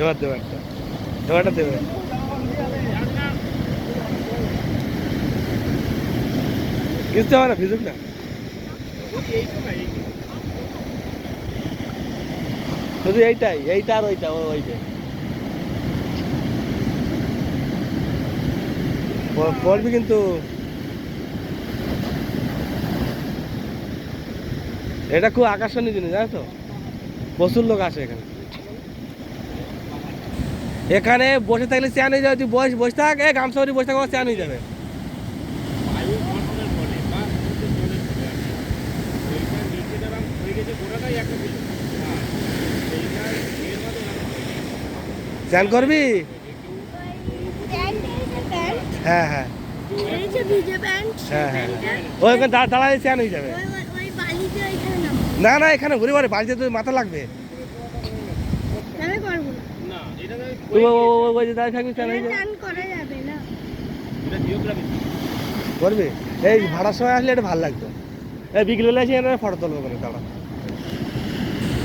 এবার দেবে একটা, এবারটা দেবে। কিনতে হবে না, ভিজুক না। শুধু এইটাই, এইটা আর ওইটা, ওইটা পড়বি কিন্তু। এটা খুব আকর্ষণীয় জিনিস, জানো তো, প্রচুর লোক আসে এখানে। এখানে বসে থাকলে চ্যান হয়ে যাবে, তুই বসে বসে থাক, গামছা বসে থাক, চ্যান হয়ে যাবে। চ্যান করবি? হ্যাঁ হ্যাঁ হ্যাঁ হ্যাঁ, ওইখানে দাঁড়ালে চ্যান হয়ে যাবে। না না, এখানে ঘুরে বাড়ি, বাড়িতে তুই মাথা লাগবে। ওই যে দাঁড়িয়ে থাকবি, চ্যান হয়ে যাবে। করবি? এই ভাড়ার সময় আসলে এটা ভালো লাগতো। এই বিকেলবেলা এসে ফটো তুলবো, করে দাঁড়া।